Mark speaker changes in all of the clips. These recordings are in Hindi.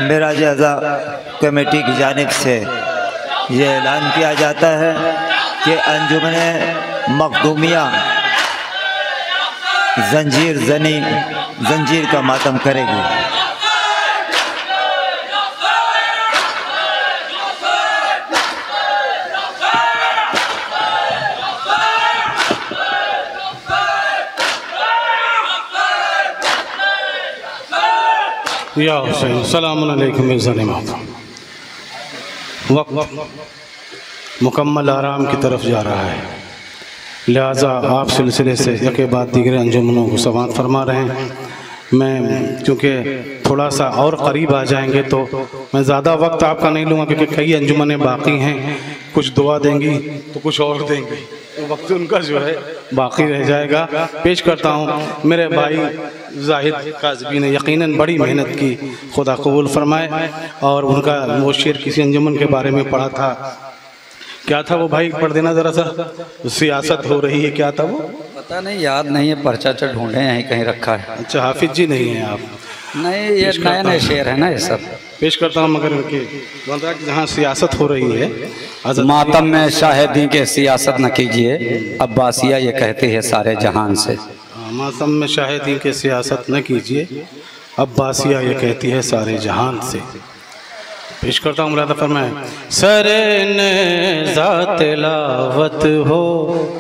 Speaker 1: मेराज अज़ा कमेटी की जानिब से ये ऐलान किया जाता है कि अंजुमन मखदूमिया जंजीर का मातम करेगी।
Speaker 2: या हुसैन सलाम अलैकुम। वक्त मुकम्मल आराम की तरफ जा रहा है, लिहाजा आप सिलसिले से एक बाद दीगर अंजुमनों को समाअत फरमा रहे हैं। मैं चूँकि थोड़ा सा और करीब आ जाएंगे तो मैं ज़्यादा वक्त आपका नहीं लूँगा, क्योंकि कई अंजुमनें बाकी हैं, कुछ दुआ देंगी तो कुछ और देंगी, तो वक्त उनका जो है बाकी रह जाएगा। पेश करता हूँ मेरे भाई जाहिद काज़बी ने यकीनन बड़ी मेहनत की, खुदा कबूल फरमाए। और उनका वो शेर किसी अंजुमन के बारे में पढ़ा था, क्या था वो भाई, पढ़ देना ज़रा सा। सियासत हो रही है, क्या था वो, पता
Speaker 3: नहीं, याद नहीं है, पर्चा ढूंढे यहीं कहीं रखा है।
Speaker 2: अच्छा, हाफिज जी नहीं हैं आप?
Speaker 3: नहीं, ये नया नया शेर है ना, ये सब
Speaker 2: पेश करता हूँ। मगर उनके जहाँ सियासत हो रही है,
Speaker 3: मातम में शाहिदी के सियासत न कीजिए, अब्बासिया ये कहती है सारे जहान से।
Speaker 2: मातम में शाहिदी के सियासत न कीजिए, अब्बासिया ये कहती है सारे जहान से। पेश करता हूँ मुलादा फरमाए। सरे ने ज़ात लावत हो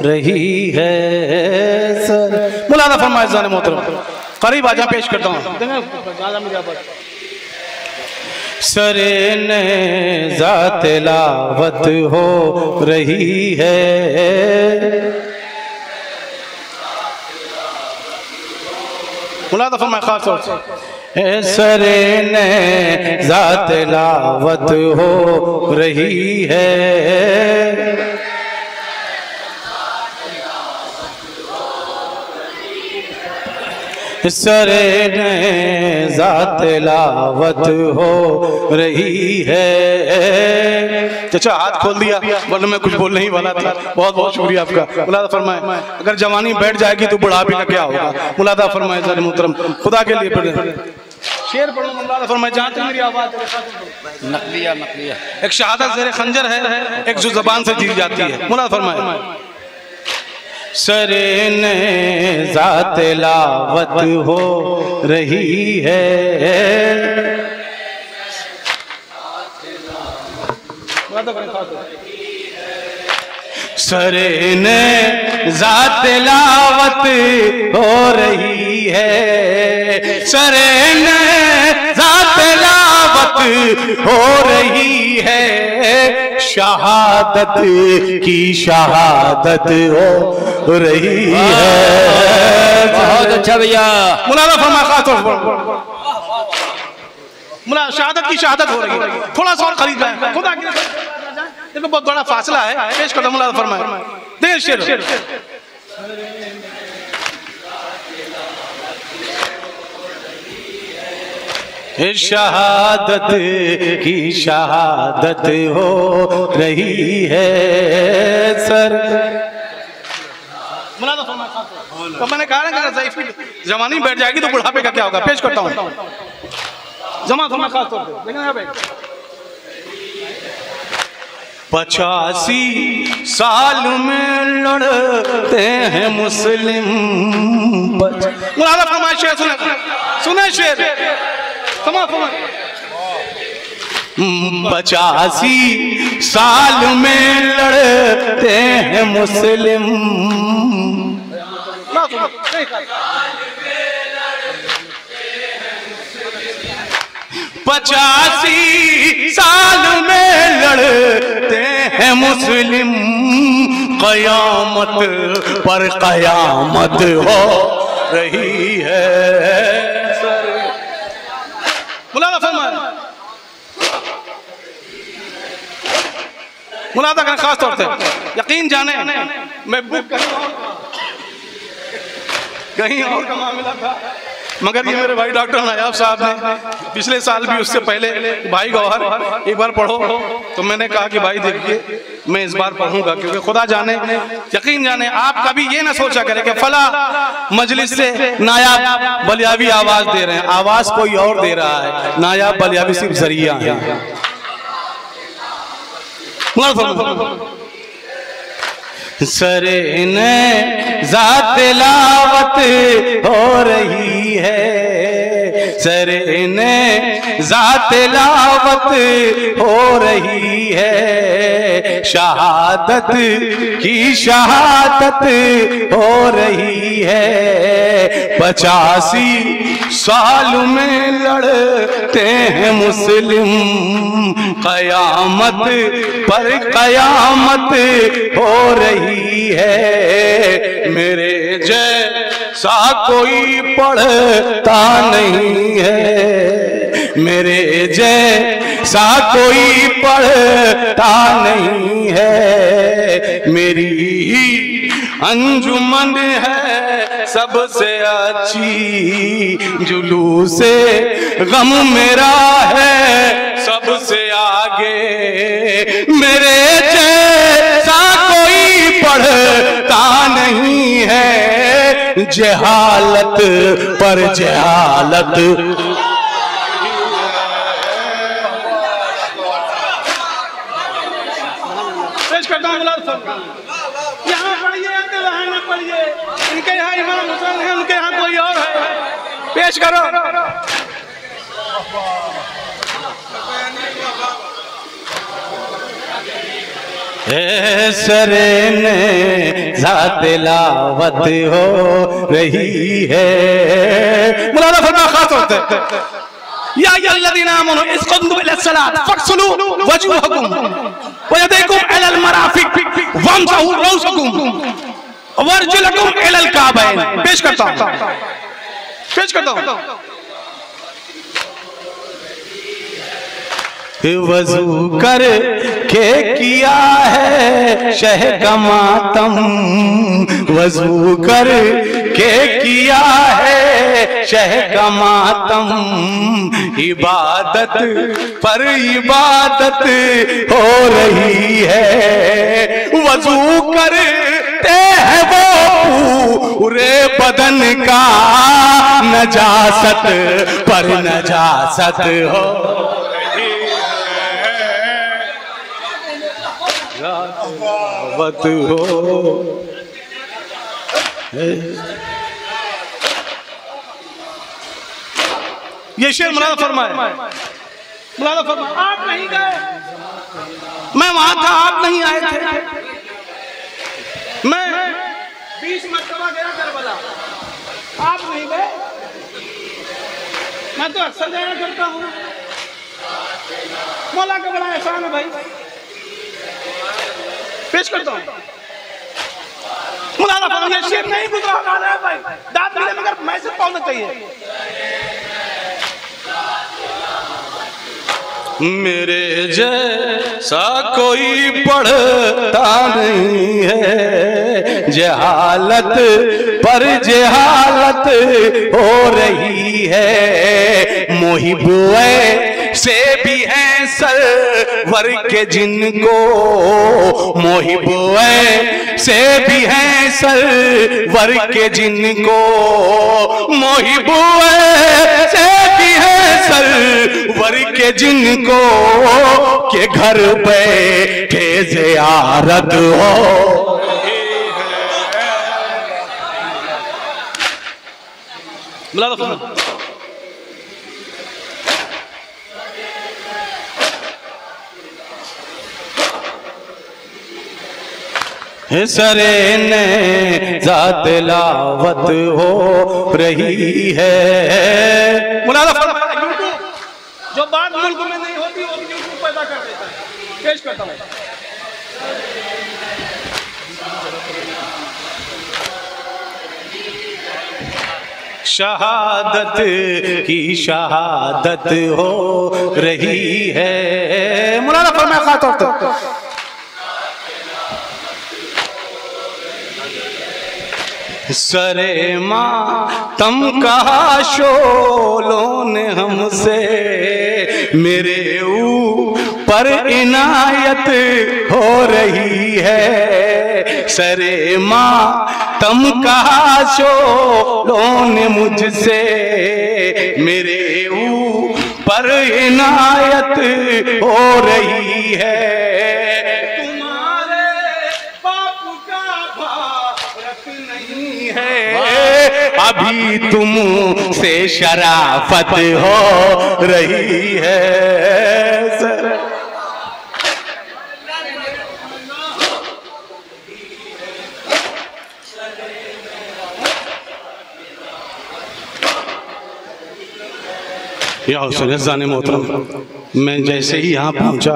Speaker 2: रही है सर, मुलादा फरमाए जाने मोहतरम, करीब आ जा, पेश करता हूँ। सरे ने ज़ात लावत हो रही है, मुलादा फरमाए खास तौर से, सरे ने ज़ात लावत हो रही है, सरे ने ज़ात लावत हो रही है। अच्छा, हाथ खोल दिया, वरना मैं कुछ बोलने ही वाला था। बहुत बहुत शुक्रिया आपका। मुलादा फरमाए, अगर जवानी बैठ जाएगी तो बुढ़ापे का क्या होगा। मुलादा फरमाए ज़रा मुहतरम, खुदा के लिए पढ़े शेर पढ़ो। मुलादा फरमाए, जहाँ तक मेरी आवाज़ नकलिया एक शहादत ज़ेरे खंजर है, एक जो ज़बान से जी जाती है। मुलादा फरमाए, सरे ने ज़ात लावत हो रही है, सरे ने ज़ात लावत हो रही है, सरे ने ज़ात लावत हो रही है, शहादत की शहादत हो रही है।
Speaker 3: बहुत अच्छा भैया,
Speaker 2: मुलादा फरमा खास मुला शहादत की शहादत हो रही है। थोड़ा सा और करीब जाए, खुदा की देखो बहुत बड़ा फासला है। पेश करता मुलादा फरमाए, देख शेर। शहादत की शहादत हो रही है सर, तो मैंने कहा ना कि जवानी बैठ जाएगी तो बुढ़ापे का क्या होगा। पेश करता हूँ जमा खास तौर पे, लेकिन 85 साल में लड़ते हैं मुस्लिम। मुलादा फरमाए, शेर सुने शेर 85 साल में लड़ते हैं मुस्लिम, 85 साल में लड़ते हैं मुस्लिम, क़यामत पर क़यामत हो रही है। मुलादा करें खास तौर से, यकीन जाने मैं बुक कहीं और का मामला था, मगर ये मेरे भाई डॉक्टर नायाब साहब ने पिछले साल भी, उससे पहले भाई गौहर एक बार पढ़ो, तो मैंने कहा कि भाई देखिए मैं इस बार पढ़ूंगा, क्योंकि खुदा जाने यकीन जाने आप कभी ये ना सोचा करें कि फला मजलिस से नायाब बलियावी आवाज दे रहे हैं, आवाज कोई और दे रहा है, नायाब बलियावी सिर्फ जरिया है। सरे ने ज़ात लावत हो रही है, सरे ने ज़ात लावत हो रही है, शहादत की शहादत हो रही है। 85 साल में लड़ते हैं मुस्लिम, कयामत पर कयामत हो रही है। मेरे जैसा कोई पढ़ता नहीं है, मेरे जैसा कोई पढ़ता नहीं है। मेरी ही अंजुमन है सबसे अच्छी, जुलूसे गम मेरा है सबसे आगे। मेरे जैसा कोई पढ़ता नहीं है, जहालत पर जहालत। पेश करता हूँ यहाँ पढ़िए या वहाँ न पढ़िए, इनके यहाँ इमाम हुसैन है, उनके यहाँ कोई और है। पेश करो। सरे ने ज़ात लावत हो रही है। मौलाना फरमा खास होते या अय्युहल्लज़ीना आमनू इस्क़ुमू इलस्सलात फ़ग़्सिलू वजूहकुम वयदैकुम इलल मराफ़िक़ वम्सहू रुऊसकुम वर्जुलकुम इलल काबैन। पेश करता हूँ, पेश करता हूँ। वजू कर के किया है शह का मातम, वजू कर के किया है शह का मातम। इबादत पर इबादत हो रही है, वजू करते हैं वो पूरे बदन का, नजासत पर नजासत हो। वत हो ये शेर मौलाना फरमाए, मौलाना फरमाए आप नहीं गए, मैं वहां था, आप नहीं आए थे। मैं 20 मरतबा गया करबला, आप नहीं गए। मैं तो अक्सर जाया करता हूँ। मौला का बड़ा एहसान है भाई। पेश करता हूँ। मौलाना फरमाया शेर नहीं गुजरा है भाई, दाद मिले मगर मैसेज पहुंचना चाहिए। मेरे जैसा कोई पढ़ता नहीं है, जहालत पर जहालत हो रही है। मोहिबुए से भी हैं सरवर के जिनको, मोहिबुए से भी हैं सरवर के जिनको, मोहिबुए से भी हैं सरवर के जिनको, के घर बैठे ज़ियारत हो। सरे ने ज़ात लावत हो रही है। मौलाना जो बात मुल्क में नहीं होती वो यूट्यूब पैदा कर देता है। पेश करता हूँ। शहादत की शहादत हो रही है। मौलाना फरमाया सरे मातम कहा शोलों ने हमसे, मेरे ऊपर इनायत हो रही है। सरे मातम कहा शोलों ने मुझसे, मेरे ऊपर इनायत हो रही है। अभी तुमसे शराफत हो रही है। या हुसैन जाने मोहतरम, मैं जैसे ही यहाँ पहुँचा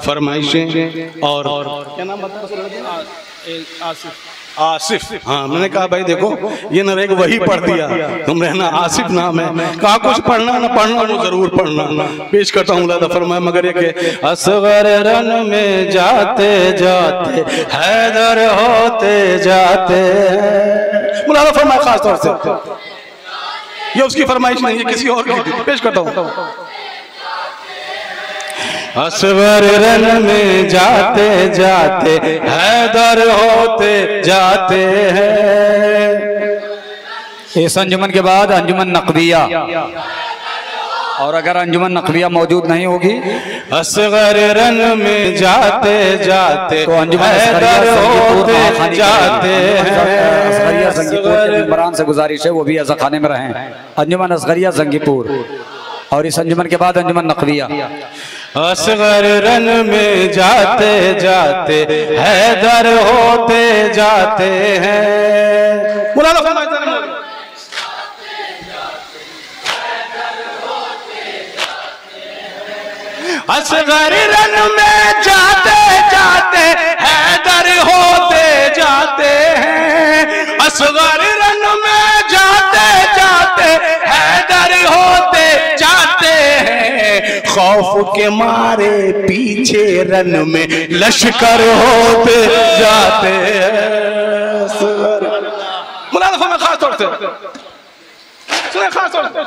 Speaker 2: फरमाइशें और क्या नाम बताया? आसिफ। हाँ, मैंने कहा भाई देखो ये नरेग वही पढ़ दिया, तुम रहना आसिफ नाम है। कहा कुछ पढ़ना ना पढ़ना वो जरूर पढ़ना। पेश करता हूँ लादा फरमाया मगर एक असगर रन में जाते जाते हैदर होते जाते। मुलादा फरमाया खास तौर से, ये उसकी फरमाइश नहीं है, किसी और की। पेश करता हूँ। असगर रन में जाते जाते हैदर होते जाते हैं।
Speaker 3: इस अंजुमन के बाद अंजुमन नकविया, और अगर अंजुमन नकविया मौजूद नहीं होगी,
Speaker 2: असगर रन में जाते जाते तो अंजुमन हैदर होते जाते हैं।
Speaker 3: संगीपुर इमरान से गुजारिश है वो भी अज़खाने में रहें। अंजुमन असगरिया संगीपुर, और इस अंजुमन के बाद अंजुमन नकविया।
Speaker 2: असगर रन में जाते जाते हैदर होते जाते हैं। असगर रन में जाते जाते हैदर होते जाते हैं। असगर रन में जाते जाते हैदर होते जाते हैं। खौफ के मारे पीछे रन में लश्कर होते जाते हैं। मुलाज़ा में खास तौर से सुने, खास तौर से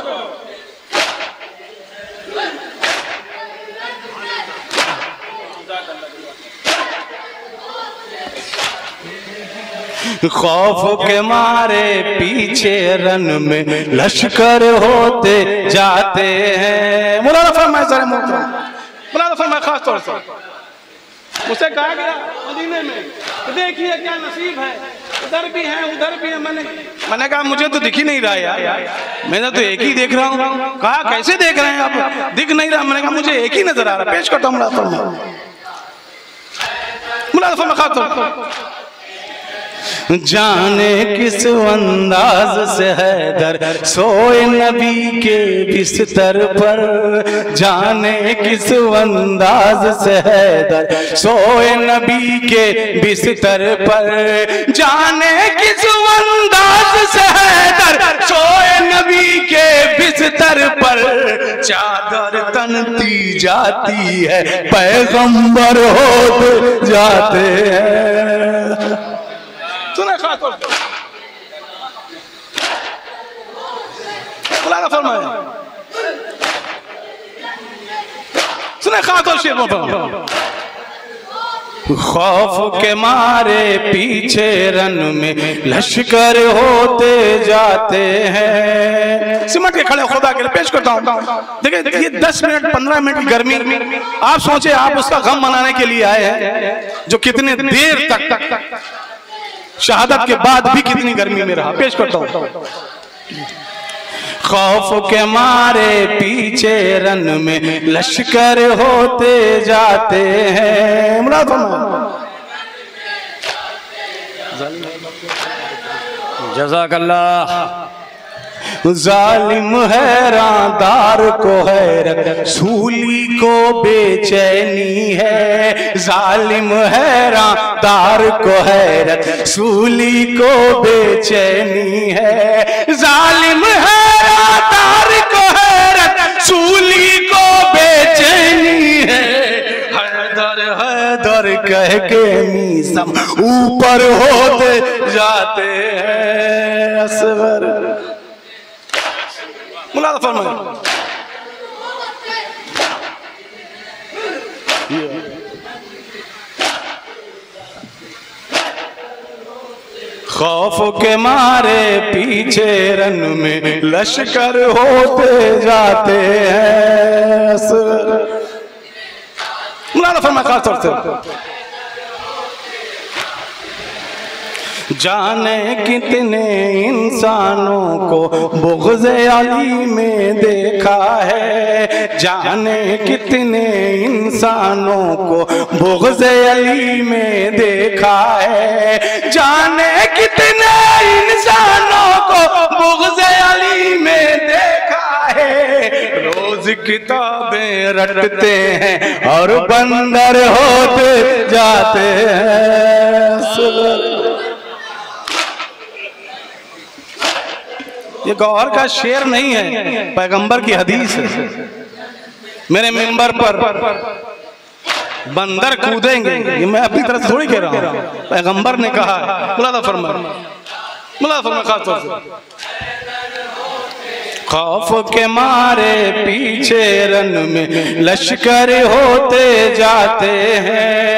Speaker 2: खौफ के मारे पीछे रन में लश्कर होते जाते हैं। मुलाज़ा फरमाया सर मुलाज़ा फरमाया खास तौर से मुझसे कहा गया मदीने में, देखिए क्या नसीब है, उधर भी है उधर भी है। मैंने कहा मुझे तो दिख ही नहीं रहा यार, मैं तो एक ही देख रहा हूँ। कहा कैसे देख रहे हैं आप, दिख नहीं रहा। मैंने कहा मुझे एक ही नजर आ रहा। पेश करता हूँ मुलाज़ा फरमाया खास तौर जाने किस अंदाज से हैदर सोए नबी के बिस्तर पर। जाने किस अंदाज से हैदर सोए नबी के बिस्तर पर। जाने किस अंदाज से हैदर सोए नबी के बिस्तर पर। चादर तनती जाती है पैगंबर होते जाते हैं। सुने खास तौर से मुलाज़ा फरमाया, सुने खास तौर से खौफ के मारे पीछे रन में लश्कर होते जाते हैं। सिमट के खड़े खुदा के लिए पेश करता हूँ। देखिए ये 10 मिनट 15 मिनट की गर्मी, आप सोचे आप उसका गम मनाने के लिए आए हैं जो कितने देर तक शहादत के बाद भी कितनी गर्मी में रहा। पेश करता हूँ। खौफ के मारे पीछे रन में लश्कर होते जाते हैं।
Speaker 3: जज़ाकल्लाह।
Speaker 2: जालिम हैरानदार को हैरत, सूली को बेचैनी है। जालिम हैरानदार को हैरत, सूली को बेचैनी है। जालिम हैरानदार को हैरत, सूली को बेचैनी है। हैदर हैदर कह के मीसम ऊपर होते जाते हैं असगर। मुलाज़ा फरमाइए। खौफ के मारे पीछे रन में लश्कर होते जाते हैं असगर। मुलाज़ा फरमाइए खास तौर से। जाने कितने इंसानों को बुग़्ज़ अली में देखा है, जाने कितने इंसानों को बुग़्ज़ अली में देखा है, जाने कितने इंसानों को बुग़्ज़ अली में देखा है। रोज किताबें रटते हैं और बंदर होते जाते हैं। ये गौहर का शेर नहीं है, पैगंबर की हदीस है। मेरे मिंबर पर बंदर कूदेंगे, ये मैं अपनी तरफ से थोड़ी कह रहा हूँ, पैगंबर ने कहा। मुलाज़ा फरमाइए, मुलाज़ा फरमाइए खास तौर से। खौफ के मारे पीछे रन में लश्कर होते जाते हैं।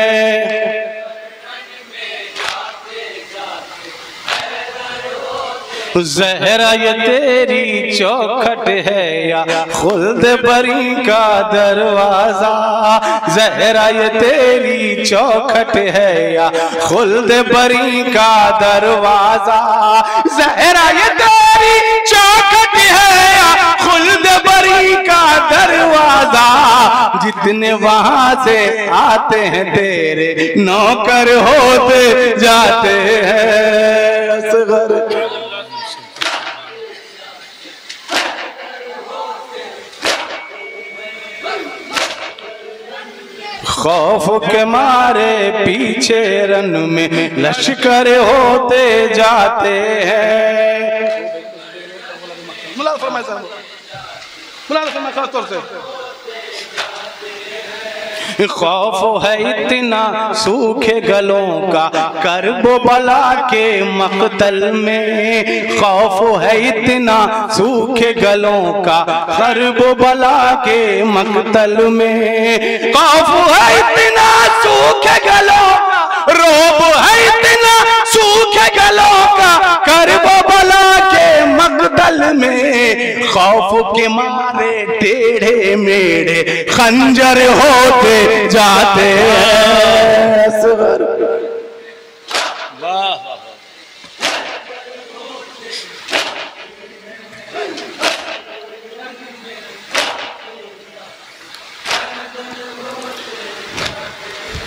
Speaker 2: ज़हरा ये तेरी चौखट है या खुल्द बरी का दरवाजा, ज़हरा ये तेरी चौखट है या खुल्द बरी का दरवाजा, ज़हरा ये तेरी चौखट है या खुल्द बरी का दरवाजा। जितने वहां से आते हैं तेरे नौकर होते जाते हैं असगर। खौफ के मारे पीछे रन में लश्कर होते जाते हैं। मुलाज़ा फरमाइए साहब, मुलाज़ा फरमाइए खास तौर से। खौफ है इतना सूखे गलों का करबो बला के मक़तल में, खौफ है इतना सूखे गलों का करबो बला के मक़तल में, खौफ है इतना सूखे गलों का, रोब है इतना सूखे गलों का करबो बला के मक़तल में। खौफ के मारे टेढ़े मेढ़े खंजर होते जाते हैं असगर। वाह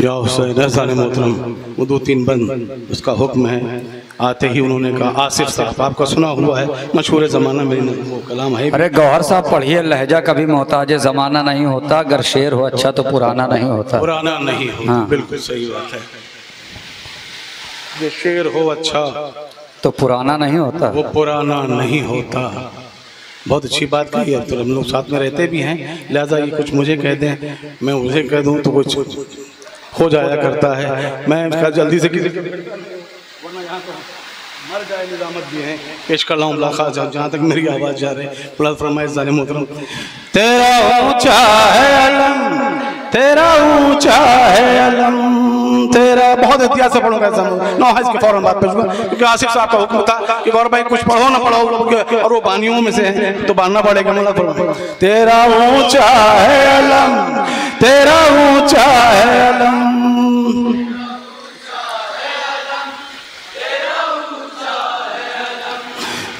Speaker 2: या हुसैन ऐसाने मोहतरम, वो 2-3 बंद उसका हुक्म है। आते ही उन्होंने कहा, आसिफ साहब आपका सुना हुआ है, मशहूर ज़माना में वो कलाम है।
Speaker 3: अरे गौहर साहब पढ़िए, लहजा कभी मोहताज ज़माना नहीं होता, अगर शेर हो अच्छा तो पुराना नहीं होता।
Speaker 2: पुराना नहीं होता, हाँ। बिल्कुल सही बात है। ये शेर हो अच्छा
Speaker 3: तो पुराना नहीं होता,
Speaker 2: वो पुराना नहीं होता। बहुत अच्छी बात कही है। तो हम लोग साथ में रहते भी हैं, लिहाजा ये कुछ मुझे कह दें, मैं उसे कह दूं तो कुछ हो जाया करता है। मैं इसका जल्दी से किसी मर जाए निजामत भी है पेश कर रहा हूँ मुलाकात जहाँ तक मेरी आवाज़ जा रही है। फरमाइश जाने मोहतरम। तेरा ऊंचा है अलम, तेरा ऊंचा है अलम, तेरा बहुत एहतियात से पढ़ूंगा ऐसा नो है इसके फौरन बात करूँगा, क्योंकि आसिफ साहब का हुक्म था कि गौर भाई कुछ पढ़ो ना पढ़ो, और वो बानियों में से है तो बांधना पड़ेगा। मुला तेरा ऊंचा है अलम, तेरा ऊंचा है अलम,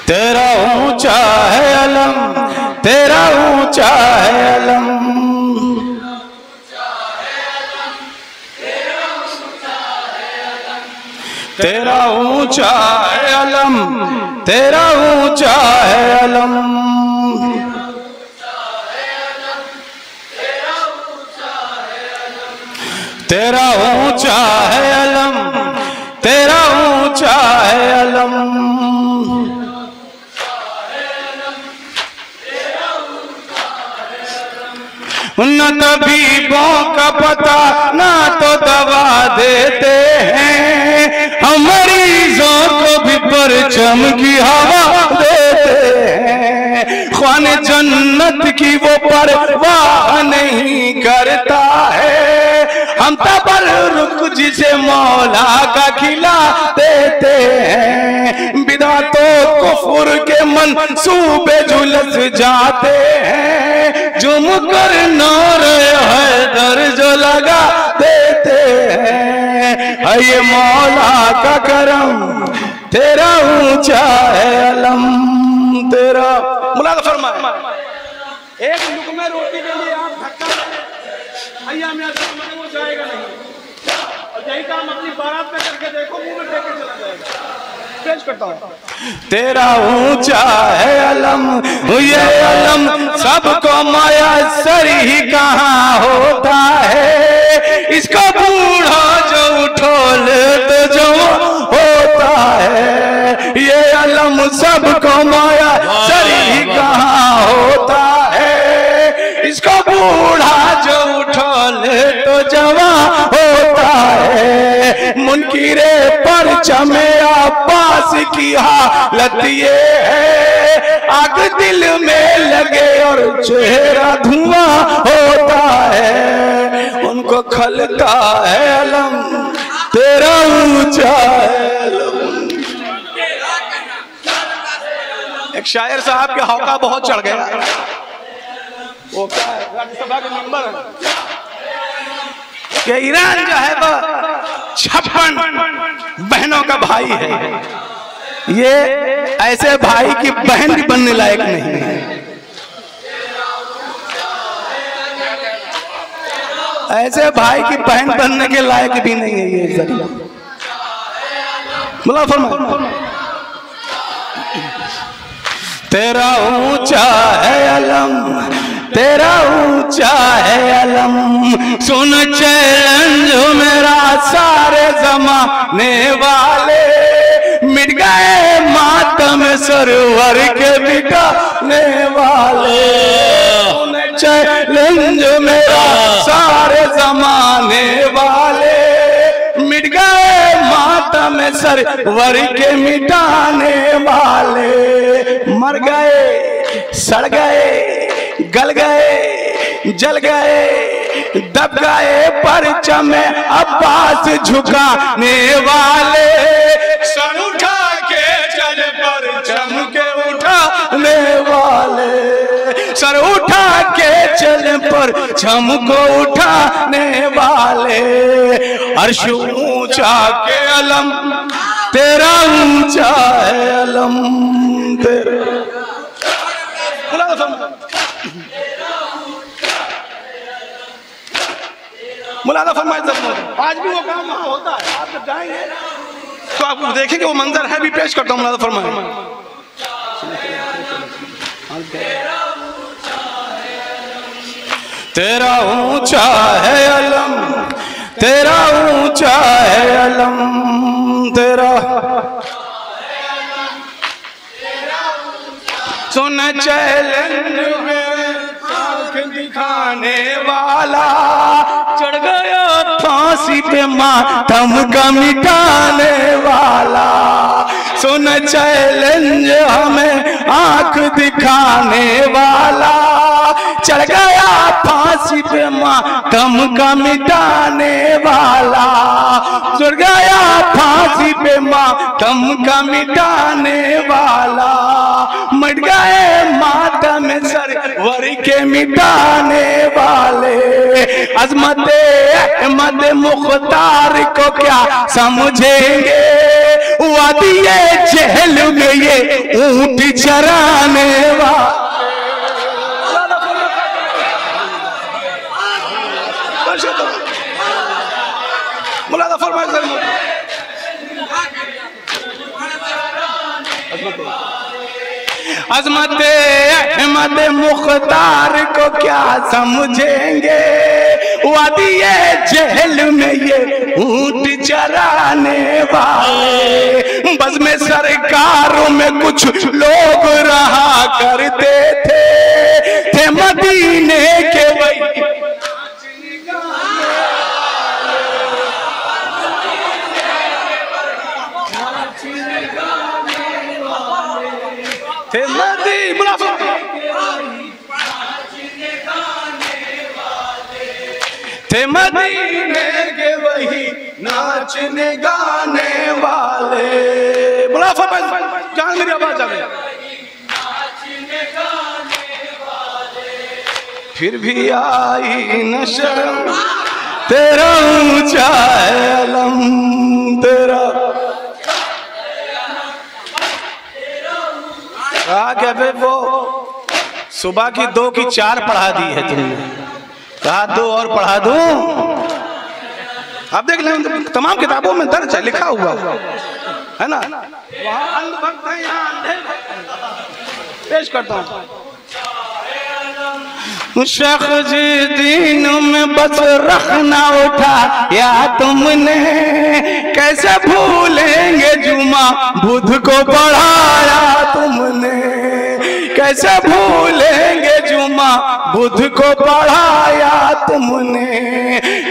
Speaker 2: तेरा ऊंचा है अलम, तेरा ऊंचा है अलम, तेरा ऊंचा है अलम, तेरा ऊंचा है अलम, तेरा ऊंचा है अलम, तेरा ऊंचा है अलम, न तबीबों का पता ना तो दवा देते हैं, हम मरीजों को भी परचम की हवा देते हैं। ख्वाने जन्नत की वो परवाह नहीं करता है, हम तबर्रुक जिसे मौला का खिला देते हैं। बिदातों कुफ्र के मंसूबे झुलस जाते हैं, जुम कर नारे हैदर जो लगा देते हैं। ये मौला का करम तेरा ऊंचा है अलम तेरा। मुलाज़ा फरमाए एक लुक़मे रोटी के लिए आप धक्का भैया मैं वो जाएगा नहीं, और यही काम अपनी बारात में करके देखो, मुंह में टेक के चला जाएगा। पेश करता हूँ। तेरा ऊंचा है अलम, ये अलम सबको मयसर ही कहाँ होता है, इसको बूढ़ा जो उठोल तो जो होता है। ये अलम सबको मयसर ही कहाँ होता है, इसको बूढ़ा जो उठोल तो जवा होता है। मुनकिरे परचमे अब्बास की हालत ये है, आग दिल में लगे और चेहरा धुआं होता है। उनको खलता है अलम तेरा ऊंचा है अलम। एक शायर साहब के हौका बहुत चढ़ गया, वो क्या है राज्यसभा के मेंबर है कि ईरान जो है वो 56 बहनों का भाई है, ये ऐसे भाई की बहन भी बनने लायक नहीं है। ऐसे भाई की बहन बनने के लायक भी नहीं है ये जरिया। बोला फरमाओ तेरा ऊंचा है अलम तेरा ऊंचा है अलम, सुन चैलेंज मेरा सारे जमाने वाले, मिट गए मातम सरवर के बिटाने वाले। सुन चैलेंज मेरा सारे जमाने वाले, मिट गए मातम सरवर के मिटाने वाले। मर गए सड़ गए गल गए जल गए दब गए परचम अब्बास झुकाने वाले, सर उठा के चल परचम के उठाने वाले, सर उठा के चल परचम को उठाने वाले। अर्श ऊंचा के अलम तेरा ऊंचा है अलम तेरा। मुलाज़ा फरमाए आज भी वो काम वहाँ होता है, आप जब जाएंगे तो आप देखेंगे वो मंजर है, भी पेश करता हूँ। मुलाज़ा फरमाए तेरा ऊंचा है अलम तेरा ऊंचा है अलम तेरा। सुन चैलेंज दिखाने वाला, चढ़ गया फांसी पे मातम का मिटाने वाला। सुन चैलेंज हमें आंख दिखाने वाला, चढ़ गया फांसी पे मातम का मिटाने वाला। चढ़ गया फांसी पे मातम का मिटाने वाला, मर गए मातम सरवर के मिटाने वाले। अजमत अहमद मुख्तार को क्या समझेंगे, वादिये जहल में ये ऊंट चराने वाले। मुलाज़ा फरमाए अज़मत अहमद मुख्तार को क्या समझेंगे, वादिये जहल में ये ऊंट चराने वाले। बस में सरकारों में कुछ लोग रहा करते थे मदीने के वही थे मदीना थे मदीने के वही नाचने गाने वाले। बड़ा फरमाइश जान मेरी आवाज आ गई। फिर भी आई न शर्म तेरा ऊंचा अलम तेरा क्या वो सुबह की 2 की 4 पढ़ा दी है तुमने, कहा 2 और पढ़ा दूं। आप देख लें तमाम किताबों में दर्ज है, लिखा हुआ है ना। वहां अंधभक्त है, यहाँ अंधे पेश करता हूं। शेख जी दीन में बस रखना उठा या तुमने, कैसे भूलेंगे जुमा बुध को पढ़ाया तुमने, कैसे भूलेंगे जुमा बुध को पढ़ाया तुमने।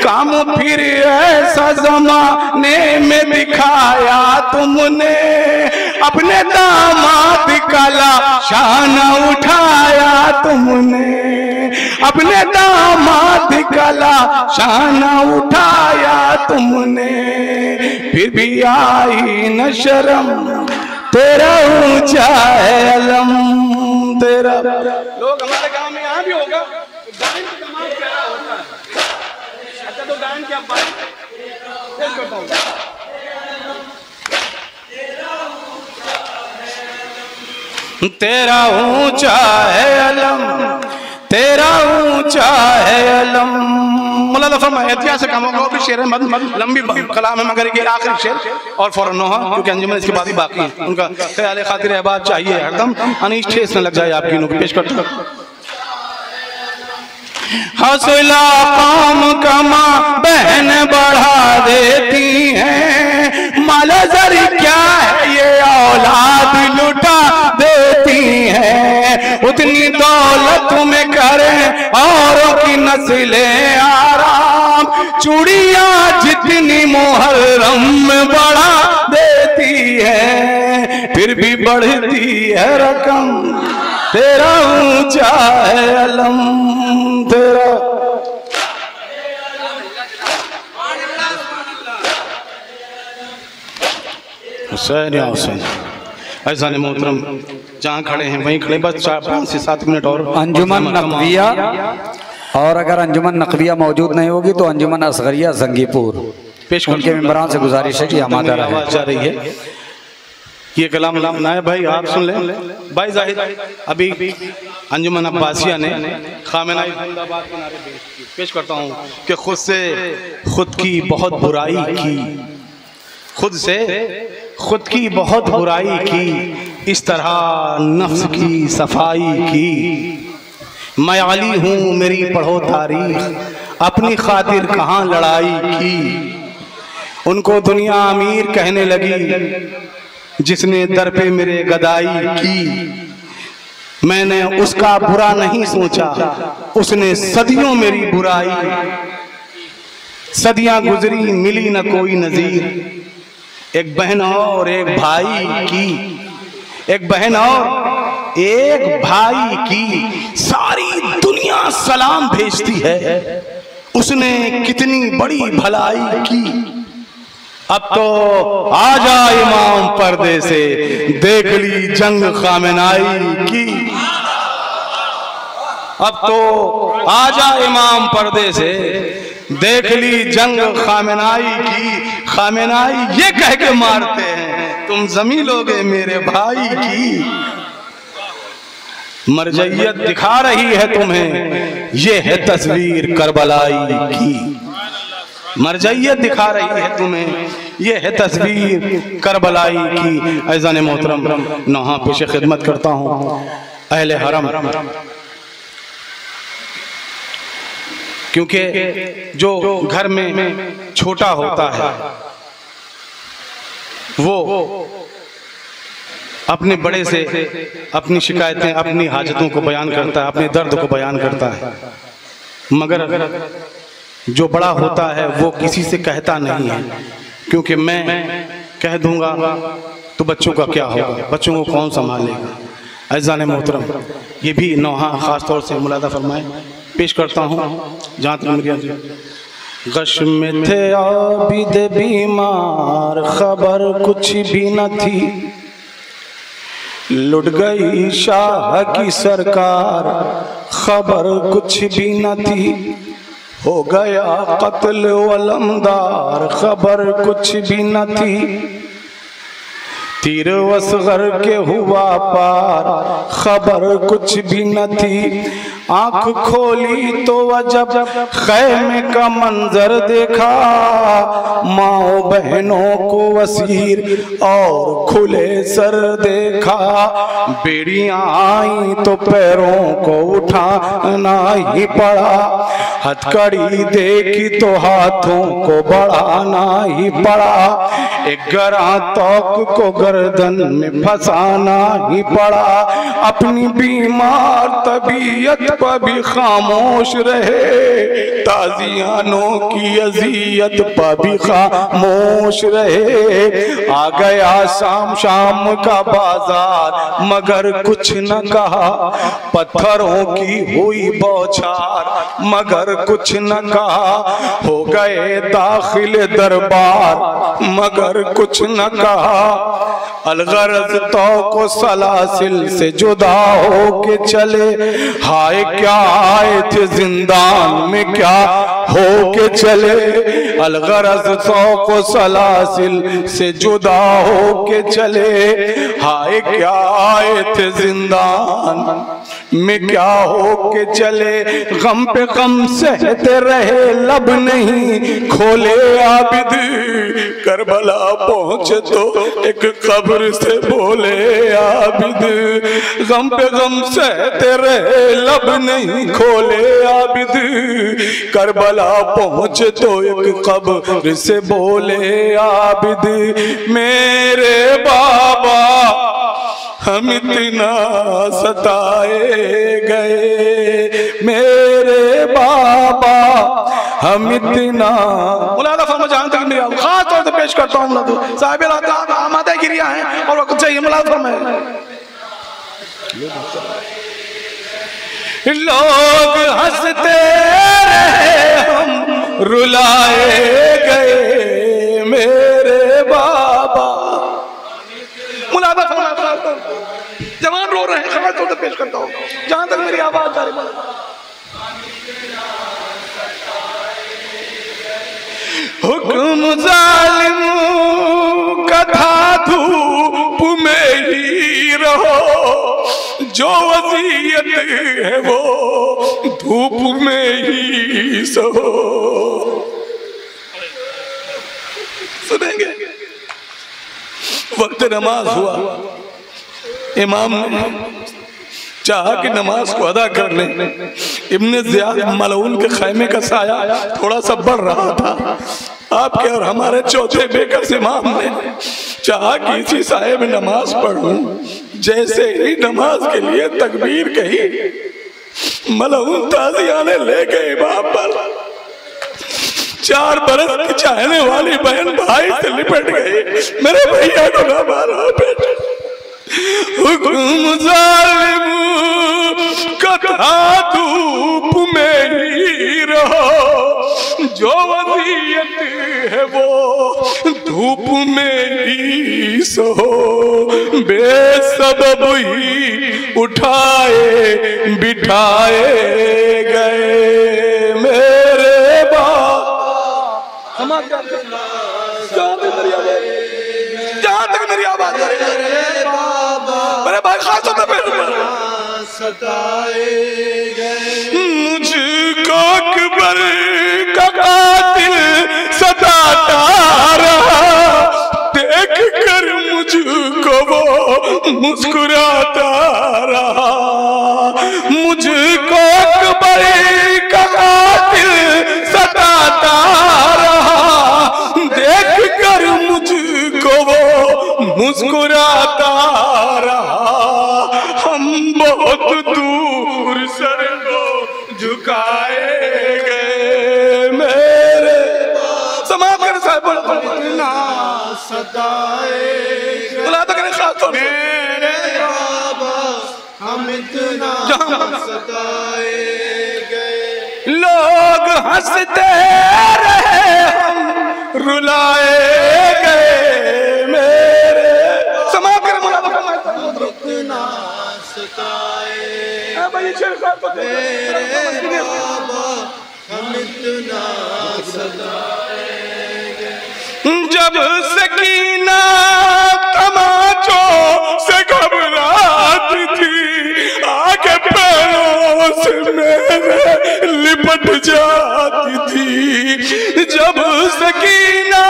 Speaker 2: काम फिर ऐसा जमाने में दिखाया तुमने, अपने दामाद काला शान उठाया तुमने, अपने दामाद काला शान उठाया तुमने। फिर भी आई न शर्म तेरा ऊंचा अलम तेरा। लोग हमारे गांव में यहाँ भी होगा गायन का कमाल प्यारा होता है। अच्छा तो गायन क्या बात करता हूँ। तेरा ऊंचा है अलम तेरा ऊंचा है अलम। मौलाना फरमाया ऐतिहासिक कामों को भी शेर लंबी कलाम है मगर ये आखिरी शेर और फौरन नोहा, क्योंकि अंजुमन इसके बाद ही बाकी है। उनका ख्याल खातिर अहबाब चाहिए हरदम, अनीश ठेस न लग जाए आपकी नौकरी। पेश करता हूं। हौसला कौम कमा बहन बढ़ा देती है, माला जरी क्या है ये औलाद लुटा देती है। उतनी दौलत में करें औरों की नस्लें आराम, चूड़ियां जितनी मुहर्रम में बढ़ा देती है, फिर भी बढ़ती है रकम तेरा ऊंचा है अलम तेरा। हुसैन या हुसैन ऐसा मोहतरम जहाँ खड़े हैं वहीं खड़े, बस 5 से 7 मिनट और।
Speaker 3: अंजुमन नकविया, और अगर अंजुमन नकविया मौजूद नहीं होगी तो अंजुमन असगरिया जंगीपुर
Speaker 2: पेश
Speaker 3: उनके मेंबरान से गुजारिश है कि हमारा
Speaker 2: आवाज जा रही है। ये कलाम नायब भाई आप सुन लें। भाई जाहिद अभी अंजुमन अब्बासिया ने खामेनाई जिंदाबाद के नारे पेश करता हूँ कि खुद से खुद की बहुत बुराई की, खुद से खुद की बहुत बुराई की, इस तरह नफ्स की सफाई की। मैं अली हूँ मेरी पढ़ो तारीख, अपनी खातिर कहाँ लड़ाई की। उनको दुनिया अमीर कहने लगी जिसने दर पे मेरे गदाई की। मैंने उसका बुरा नहीं सोचा, उसने सदियों मेरी बुराई। सदियां गुजरी मिली न कोई नजीर, एक बहन और एक भाई की, एक बहन और एक भाई की। सारी दुनिया सलाम भेजती है, उसने कितनी बड़ी भलाई की। अब तो आजा इमाम पर्दे से देख ली जंग खामेनाई की। अब तो आजा इमाम पर्दे से देख ली जंग खामेनाई की। खामेनाई ये कह के मारते हैं तुम जमी लोगे मेरे भाई की। मरजैयत दिखा रही है तुम्हें, ये है तस्वीर करबलाई की। मरजैयत दिखा रही है तुम्हें, ये है तस्वीर करबलाई की। ऐज़ान मोहतरम नौहा पेश खिदमत करता हूँ अहले हरम, क्योंकि जो घर में छोटा होता है वो अपने बड़े से अपनी शिकायतें, अपनी हाजतों को बयान करता है, अपने दर्द को बयान करता है। मगर जो बड़ा होता है वो किसी से कहता नहीं है, क्योंकि मैं कह दूंगा तो बच्चों का क्या होगा, बच्चों को कौन संभालेगा। अज़ान मोहतरम, ये भी नौहा ख़ास तौर से मुलादा फरमाए पेश करता हूँ। जहाँ तक मेरी गश में थे आबिद बीमार, खबर कुछ भी न थी, लुट गई शाह की सरकार, खबर कुछ भी न थी, हो गया कत्ल अलमदार, खबर कुछ भी न थी, तीर वसगर के हुआ पार, खबर कुछ भी न थी, आंख खोली तो अजब खैमे का मंजर देखा, माओ बहनों को वसीर और खुले सर देखा, बेड़ियां आई तो पैरों को उठाना ही पड़ा, हथकड़ी देखी तो हाथों को बढ़ाना ही पड़ा, एक गरा तौक को गर्दन में फंसाना ही पड़ा, अपनी बीमार तबीयत पर भी खामोश रहे, ताजियानों की अजियत पर भी खामोश रहे, आ गया शाम शाम का बाजार मगर कुछ न कहा, पत्थरों की हुई बौछार मगर कुछ न कहा, हो गए दाखिल दरबार मगर कुछ न कहा, अलगरज तो को सलासिल से जुदा हो के चले, हाय क्या आए थे जिंदान में क्या हो के चले, अलगरज तो को सलासिल से जुदा हो के चले, हाय क्या आए थे जिंदान में क्या हो के चले, गम पे गम सहते रहे लब नहीं खोले आबिद, करबला पहुंचे तो एक कब्र से बोले आबिद, गम पे गम सहते रहे लब नहीं खोले आबिद, करबला पहुंचे तो एक कब्र से बोले आबिद, मेरे बाबा हम इतना सताए गए, मेरे बाबा हम इतना मुलादा फरमा जान तक मेरी खास तौर से पेश करता हूँ, साहिब आमादा गिरिया है और वक्त चाहिए मुलादा फरमा। लोग हंसते रहे हम रुलाए गए, मेरे बाबा मुलादा फरमा, जवान रो रहे हैं, खास तौर से पेश करता हूँ जहां तक मेरी आवाज जा रही है। हुक्म जालिम का था धूप में ही रहो, जो वसीयत है वो धूप में ही सहो, सुनेंगे। वक्त नमाज हुआ, इमाम ने चाहा कि नमाज को अदा कर लें, इब्ने ज़ियाद मलऊन के खैमे का साया थोड़ा सा बढ़ रहा था, आपके और हमारे चौथे बेकस इमाम ने चाहा कि इसी साये में नमाज पढ़ूं, जैसे ही नमाज के लिए तकबीर कही, मलऊन ताज़ियाने ले गए इमाम पर, 4 बरस की चाहने वाली बहन भाई से लिपट गई, मेरे भैया को ना मारो बेटा, हुक्म जालिम का था धूप में ही रहो, जो वसीयत है वो धूप में ही सहो, बेसबब ही उठाए बिठाए गए, मेरे बाप जहाँ तक मेरी आवाज मेरे भाई खास होता मुझको अकबर का कातिल सताता रहा, देख कर मुझको वो मुस्कुराता रहा, मुझको अकबर का कातिल सताता रहा, देख कर मुझको वो मुस्कुराता रहा, हम बहुत दूर सर को झुकाए गए, मेरे समाप्त कर साहब ना सताए, मेरे बाबा
Speaker 4: हम इतना सताए गए।
Speaker 2: लोग हंसते रहे हम रुलाए गए मेरे। समा कर
Speaker 4: इतना सताए मेरे बाबा, हम इतना सताए गए।
Speaker 2: जब सकीना तमाचों से घबराती थी, आगे पैरों से मेरे लिपट जाती थी। जब सकीना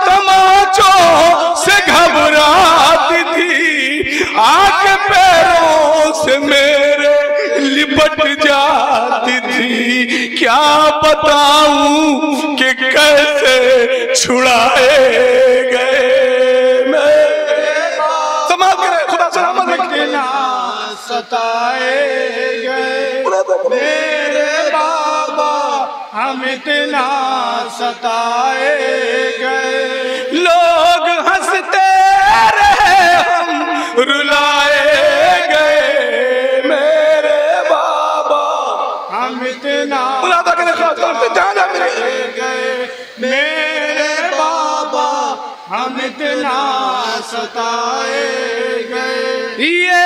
Speaker 2: तमाचों से घबराती थी, आगे पैरों से मेरे लिपट जाती थी। क्या बताऊं कि कैसे छुड़ाए गए मेरे। समाज करे खुदा सलामत रखे।
Speaker 4: सताए गए मेरे बाबा, हम इतना सताए गए।
Speaker 2: लोग हंसते रहे हम रुलाए गए मेरे बाबा,
Speaker 4: हम इतना
Speaker 2: गए
Speaker 4: मेरे बाबा, हम इतना सताए गए।
Speaker 2: ये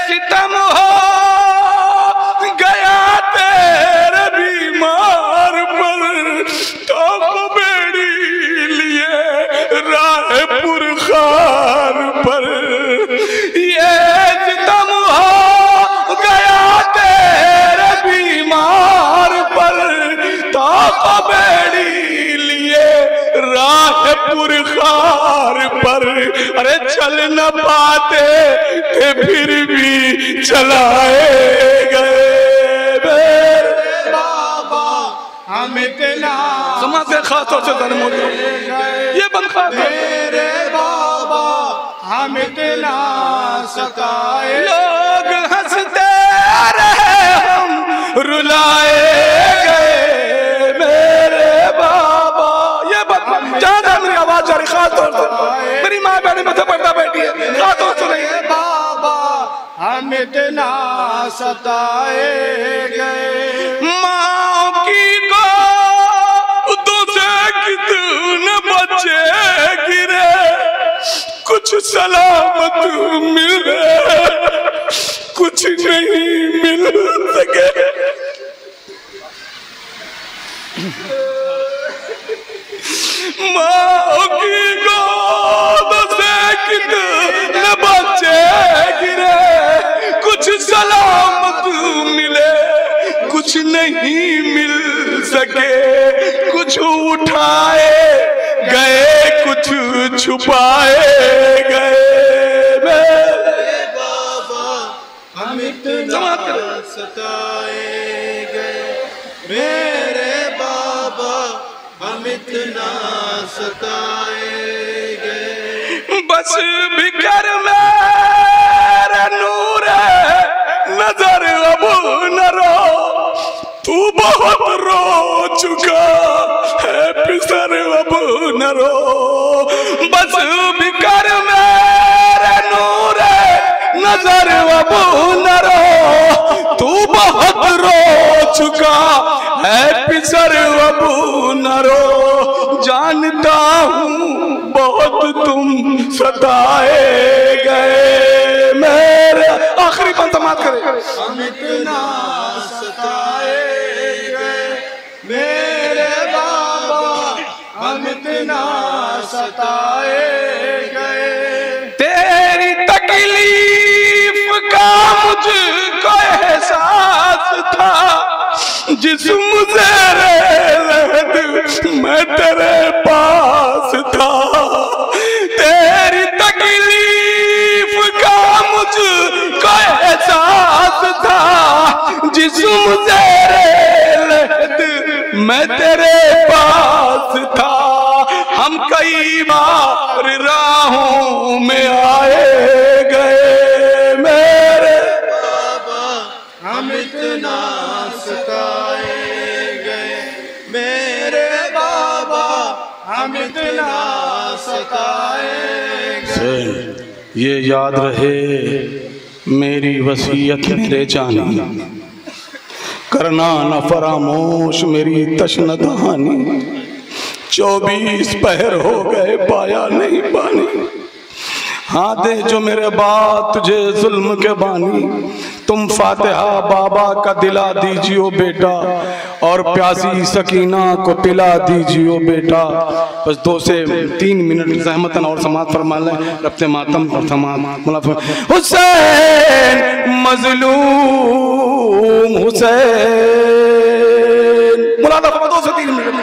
Speaker 2: सितम हो गया तेरे बीमार पर, तो बेड़ी लिए राहपुर खार पर। ये सितम हो गया तेरे बीमार पर, तो बेड़ी लिए राहपुर खार पर। अरे चल न पाते थे फिर भी चलाए गए मेरे
Speaker 4: बाबा, हम इतना
Speaker 2: समाज से खास तौर से ये बंद
Speaker 4: मेरे बाबा, हम इतना सताए।
Speaker 2: लोग हंसते रहे हम रुलाए गए मेरे बाबा। ये बात ज्यादा मेरी आवाज जा रही खास तौर से, मेरी माँ बहनी मथे पड़ता बैठी है, खास तौर से नहीं।
Speaker 4: बाबा, हम इतना सताए गए।
Speaker 2: माँ की गोदों से कितने बच्चे गिरे, कुछ सलामत मिले, कुछ नहीं मिल सके। माँ की गोद से कितने बच्चे गिरे, कुछ सलामत मिले, कुछ नहीं मिल सके। कुछ उठाए गए, कुछ छुपाए गए मेरे
Speaker 4: बाबा, हम इतना सताए गए मेरे बाबा, हम इतना सताए गए।
Speaker 2: बस बिकर मेरे नूर नजर अब न रो, तू बहुत रो चुका है पिसर अब न रो। बस बिकर मेरे नूर नजर अब न रो, तू बहुत रो चुका है पिसर अब न रो। जानता हूँ बहुत तुम सताए गए मेरे। आखिरी बंद समाप्त करें।
Speaker 4: हम इतना सताए गए मेरे बाबा, हम इतना सताए गए।
Speaker 2: तेरी तकलीफ का मुझको एहसास था, जिस्म ज़ेरे रहत मैं तेरे पास था। तेरी तकलीफ का मुझको एहसास था, जिस्म ज़ेरे रहत मैं तेरे पास था। हम कई बार राहों में आए गए मेरे
Speaker 4: बाबा, हम इतना सताए गए मेरे बाबा, हम इतना सताए गए।
Speaker 2: ये याद रहे मेरी वसीयत मेरे जानी, करना न फरामोश मेरी तश्न दहानी। 24 पहर हो गए पाया नहीं पानी, हाँ दे जो मेरे बात तुझे जुल्म के बानी। तुम फातिहा बाबा का दिला दीजियो बेटा, और प्यासी सकीना को पिला दीजियो बेटा। बस 2 से 3 मिनट सहमतन और समात फरमा लें रब्ते मातम और समात। हुसैन मजलूम हुसैन, मुलादा 2 से 3 मिनट।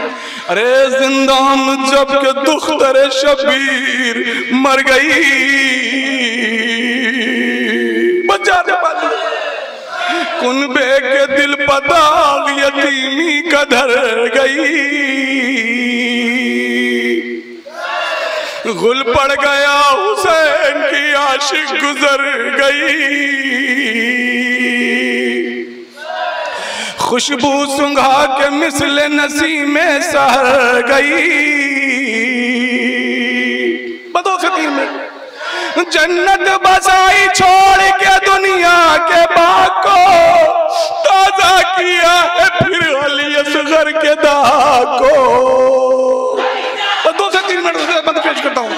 Speaker 2: अरे जिंदाम जब के दुख्तर शबीर मर गई, कुनबे के दिल पदाग यतीमी का धर गई। गुल पड़ गया हुसैन की आशिक गुजर गई। खुशबू सुंघा के मिसले नसीमे सहर गई। बदो से 3 मिनट। जन्नत बसाई छोड़ के दुनिया के बाग को, ताजा किया है फिर अली असगर के दाग को। 2 से 3 मिनट बंद पेश करता हूँ।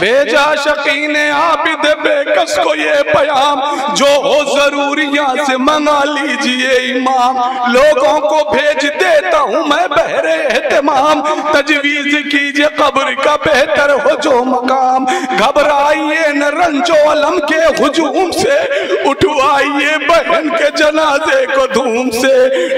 Speaker 2: भेजा शकीन आबिद बेकस को ये पैगाम, जो हो जरूरियां से मंगा लीजिए इमाम। लोगों को भेज देता हूँ मैं बहरे एहतमाम, तजवीज कीजिए कब्र का बेहतर हो जो मकाम। घबराइए न रंजो अलम के हुजूम से, उठवाइए बहन के जनाजे को धूम से।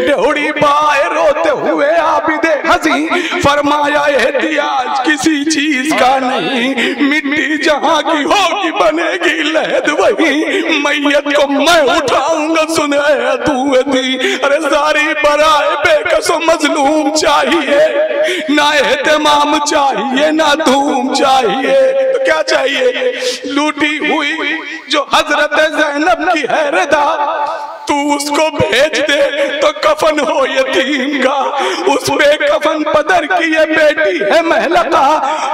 Speaker 2: डेहड़ी बाए रोते हुए आबिद हसी, फरमाया एहतियाज किसी चीज का नहीं। मिट्टी जहाँ की होगी बनेगी लहद वही, मैयत को मैं उठाऊंगा सुनाया तू दी। अरे सारी बराए बेकसो मजलूम चाहिए, ना एहतमाम चाहिए ना धूम चाहिए। तो क्या चाहिए? लूटी हुई जो हजरत ज़ैनब की है रदा, तू उसको भेज दे तो कफन हो यतीम का। उस पे कफन पदर की ये बेटी है महलका,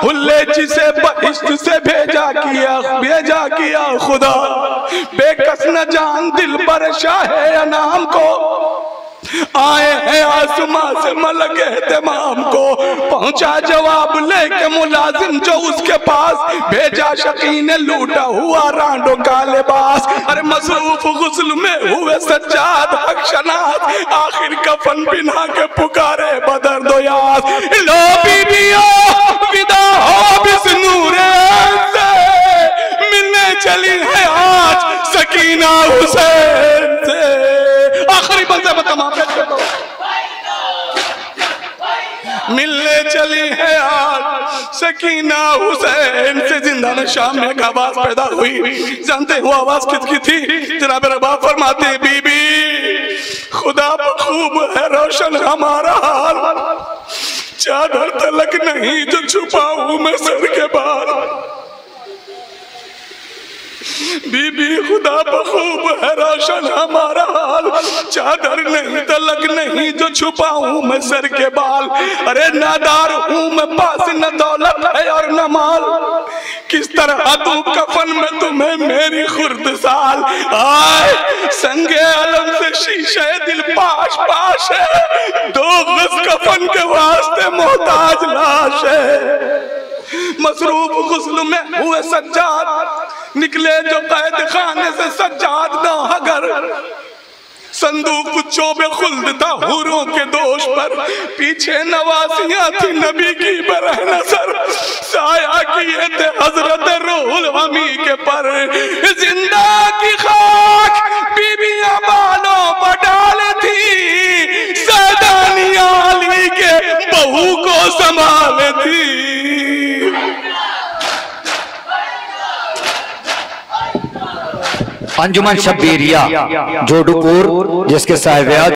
Speaker 2: हुल्ले जिसे बहिश्त से भेजा किया खुदा। बेकस न जान दिल पर शाहे अनाम को, आए हैं आसमां से मलक एहतमाम को। पहुंचा जवाब लेके मुलाजिम जो उसके पास, भेजा शकीन लूटा हुआ रांडो का लिबास। अरे मसरूफ गुस्ल में हुए सज्जाद हकशनात, आखिर कफन बिना के पुकारे बदर दो याद। लो बीबियों विदा हो बिस नूरे से, मिलने चली है आज सकीना हुसैन से। आखिरी बंदे तमाम मिलने चली है आज सकीना हुसैन से। जिंदा ने शाम में एक आवाज पैदा हुई, जानते हो आवाज किसकी थी? जनाब रबाब फरमाते हैं, बीबी खुदा खूब है रोशन हमारा हाल, चादर तलक नहीं जो छुपाऊं मैं सर के बाल। बीबी खुदा बखूब है रोशन हमारा हाल, चादर नहीं तलक नहीं जो छुपाऊं मैं सर के बाल। अरे नादार हूँ मैं, पास न दौलत है और न माल, किस तरह दूं कफन में तुम्हें मेरी खुर्द साल। आए संगे अलम से शीशे दिल पाश पाश है, 2 गज कफन के वास्ते मोहताज लाश है। मसरूफ गुस्ल में हुए सज्जाद, निकले जो कैद खाने से सज्जाद ना अगर। संदूक चोबे खुल्द था हुरों के दोष पर, पीछे नवासियां थी नबी की बरह नजर, साया किए थे हजरत रूहुल अमी के पर। जिंदा की खाक बीबियां बालों पर डाल थी, सैदानिया अली के बहू को संभाल थी।
Speaker 3: अंजुमन शब्बीरिया जोडुपुर, जिसके साहिब